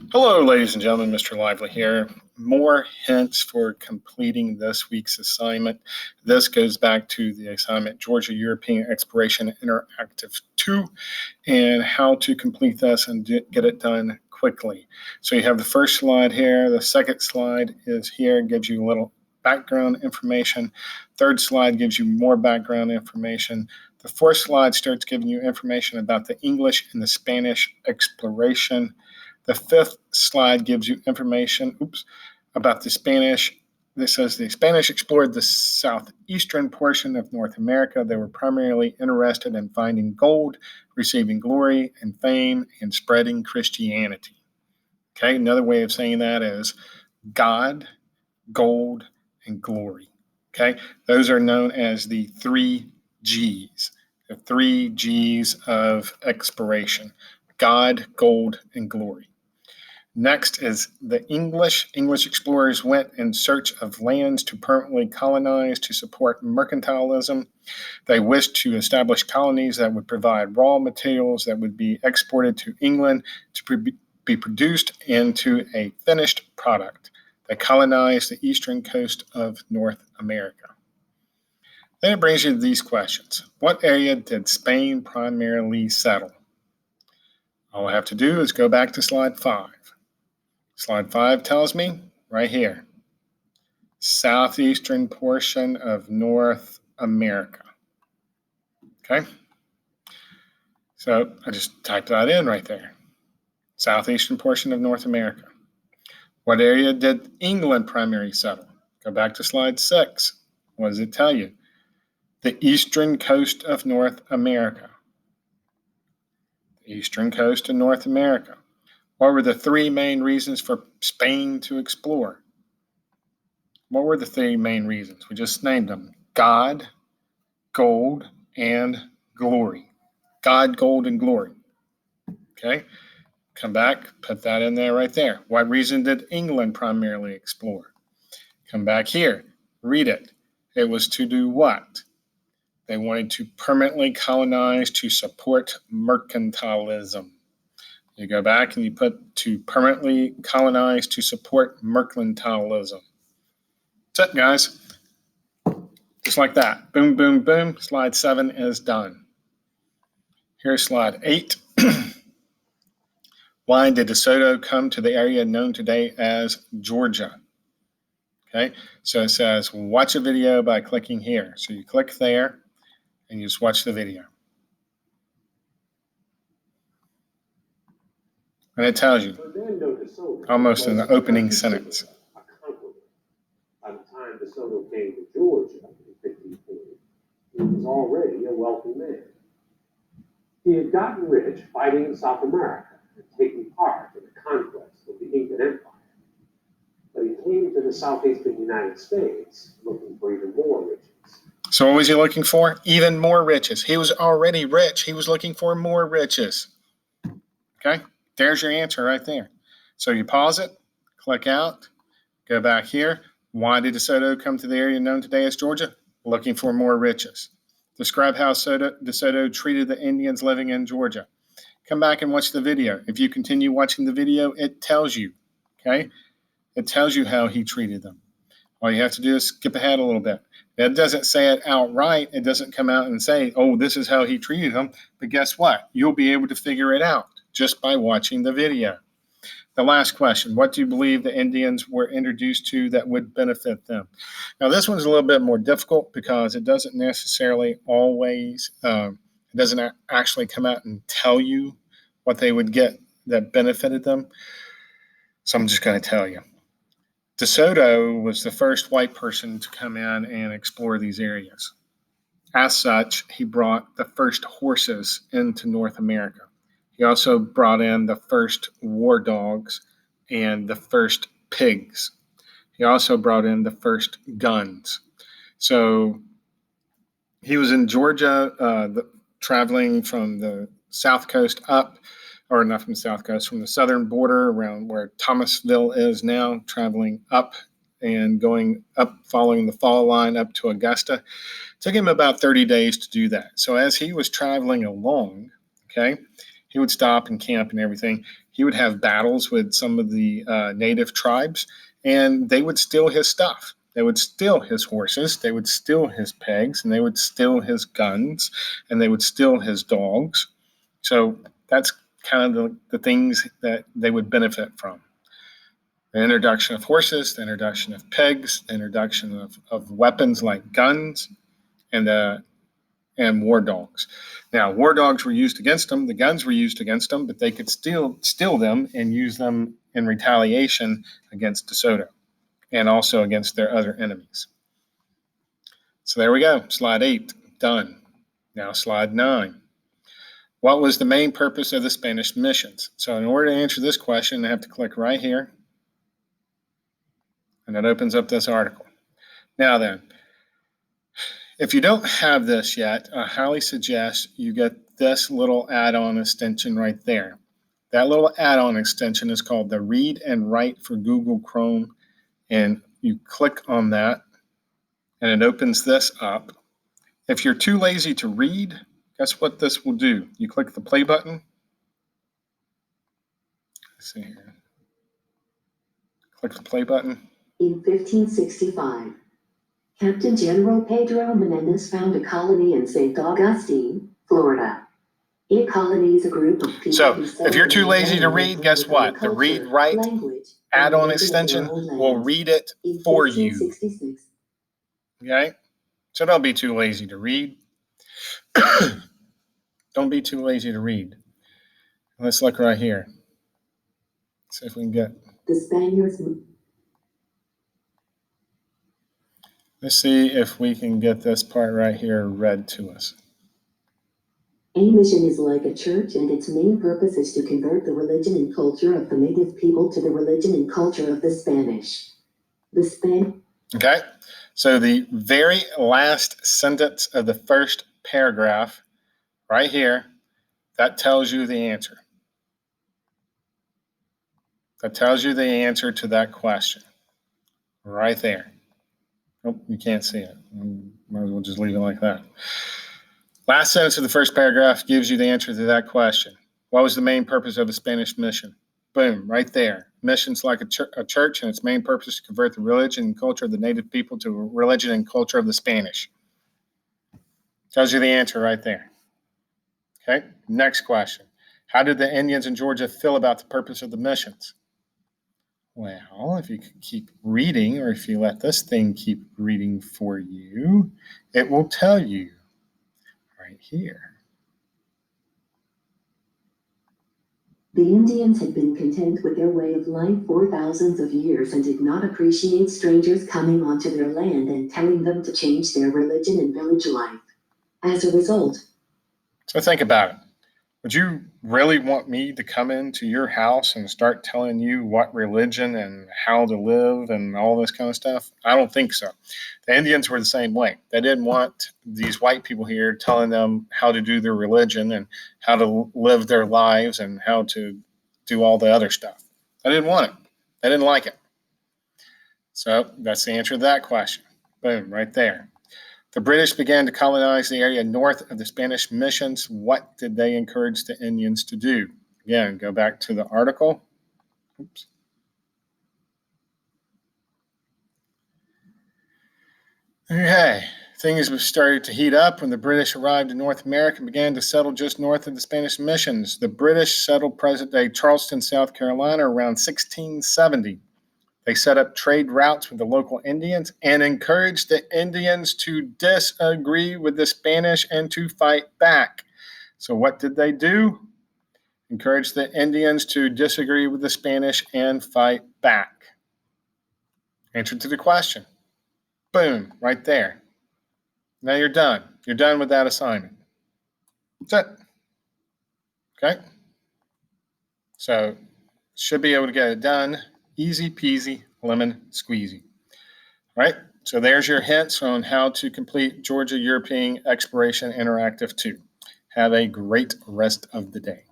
Hello, ladies and gentlemen, Mr. Lively here. More hints for completing this week's assignment. This goes back to the assignment Georgia European Exploration Interactive 2 and how to complete this and get it done quickly. So you have the first slide here. The second slide is here, gives you a little background information. Third slide gives you more background information. The fourth slide starts giving you information about the English and the Spanish exploration. The fifth slide gives you information about the Spanish. This says the Spanish explored the southeastern portion of North America. They were primarily interested in finding gold, receiving glory and fame, and spreading Christianity. Okay, another way of saying that is God, gold, and glory. Okay, those are known as the 3 G's, the 3 G's of exploration: God, gold, and glory. Next is the English. English explorers went in search of lands to permanently colonize to support mercantilism. They wished to establish colonies that would provide raw materials that would be exported to England to be produced into a finished product. They colonized the eastern coast of North America. Then it brings you to these questions. What area did Spain primarily settle? All I have to do is go back to slide 5. Slide 5 tells me right here, southeastern portion of North America. Okay, so I just typed that in right there. Southeastern portion of North America. What area did England primarily settle? Go back to slide 6. What does it tell you? The eastern coast of North America. The eastern coast of North America. What were the 3 main reasons for Spain to explore? What were the 3 main reasons? We just named them: God, gold, and glory. God, gold, and glory. Okay, come back, put that in there right there. What reason did England primarily explore? Come back here, read it. It was to do what? They wanted to permanently colonize to support mercantilism. You go back and you put to permanently colonize to support mercantilism. That's it, guys. Just like that. Boom, boom, boom. Slide 7 is done. Here's slide 8. Why did DeSoto come to the area known today as Georgia? Okay, so it says watch a video by clicking here. So you click there and you just watch the video. And it tells you almost in the opening sentence. By the time DeSoto came to Georgia in 1540, he was already a wealthy man. He had gotten rich fighting in South America and taking part in the conquest of the Incan Empire. But he came to the southeastern United States looking for even more riches. So what was he looking for? Even more riches. He was already rich. He was looking for more riches. Okay? There's your answer right there. So you pause it, click out, go back here. Why did DeSoto come to the area known today as Georgia? Looking for more riches. Describe how DeSoto treated the Indians living in Georgia. Come back and watch the video. If you continue watching the video, it tells you, okay? It tells you how he treated them. All you have to do is skip ahead a little bit. It doesn't say it outright. It doesn't come out and say, oh, this is how he treated them. But guess what? You'll be able to figure it out just by watching the video. The last question, what do you believe the Indians were introduced to that would benefit them? Now, this one's a little bit more difficult because it doesn't necessarily always, it doesn't actually come out and tell you what they would get that benefited them. So I'm just going to tell you. DeSoto was the first white person to come in and explore these areas. As such, he brought the first horses into North America. He also brought in the first war dogs and the first pigs. He also brought in the first guns. So he was in Georgia, traveling from the south coast up, or not from the south coast, from the southern border around where Thomasville is now, traveling up and going up, following the fall line up to Augusta. It took him about 30 days to do that. So as he was traveling along, okay, He would stop and camp and everything. He would have battles with some of the native tribes, and they would steal his stuff. They would steal his horses, they would steal his pegs, and they would steal his guns, and they would steal his dogs. So that's kind of the things that they would benefit from. The introduction of horses, the introduction of pegs, the introduction of weapons like guns, and war dogs. Now, war dogs were used against them, the guns were used against them, but they could steal them and use them in retaliation against DeSoto and also against their other enemies. So there we go, slide 8, done. Now slide 9. What was the main purpose of the Spanish missions? So in order to answer this question, I have to click right here, and it opens up this article. Now then, if you don't have this yet, I highly suggest you get this little add-on extension right there. That little add-on extension is called the Read and Write for Google Chrome, and you click on that, and it opens this up. If you're too lazy to read, guess what this will do? You click the play button. Let's see here. Click the play button. In 1565, Captain General Pedro Menendez found a colony in St. Augustine, Florida. A colony is a group of people. So, if you're too lazy to read, guess what? The Read Write add-on extension will read it for you. Okay? So don't be too lazy to read. Don't be too lazy to read. Let's look right here. See if we can get. The Spaniards. Let's see if we can get this part right here read to us. A mission is like a church, and its main purpose is to convert the religion and culture of the native people to the religion and culture of the Spanish. Okay, so the very last sentence of the first paragraph right here, that tells you the answer. That tells you the answer to that question right there. Oh, you can't see it. Might as well just leave it like that. Last sentence of the first paragraph gives you the answer to that question. What was the main purpose of the Spanish mission? Boom, right there. Mission's like a church, and its main purpose is to convert the religion and culture of the native people to religion and culture of the Spanish. Tells you the answer right there. Okay, next question. How did the Indians in Georgia feel about the purpose of the missions? Well, if you keep reading, or if you let this thing keep reading for you, it will tell you right here. The Indians had been content with their way of life for thousands of years and did not appreciate strangers coming onto their land and telling them to change their religion and village life. As a result. So think about it. Would you really want me to come into your house and start telling you what religion and how to live and all this kind of stuff? I don't think so. The Indians were the same way. They didn't want these white people here telling them how to do their religion and how to live their lives and how to do all the other stuff. They didn't want it. They didn't like it. So that's the answer to that question. Boom, right there. The British began to colonize the area north of the Spanish missions. What did they encourage the Indians to do? Again, go back to the article. Oops. Okay, things started to heat up when the British arrived in North America and began to settle just north of the Spanish missions. The British settled present-day Charleston, South Carolina around 1670. They set up trade routes with the local Indians and encouraged the Indians to disagree with the Spanish and to fight back. So what did they do? Encourage the Indians to disagree with the Spanish and fight back. Answer to the question. Boom, right there. Now you're done. You're done with that assignment. That's it. Okay? So should be able to get it done. Easy peasy, lemon squeezy. All right, so there's your hints on how to complete Georgia European Exploration Interactive 2. Have a great rest of the day.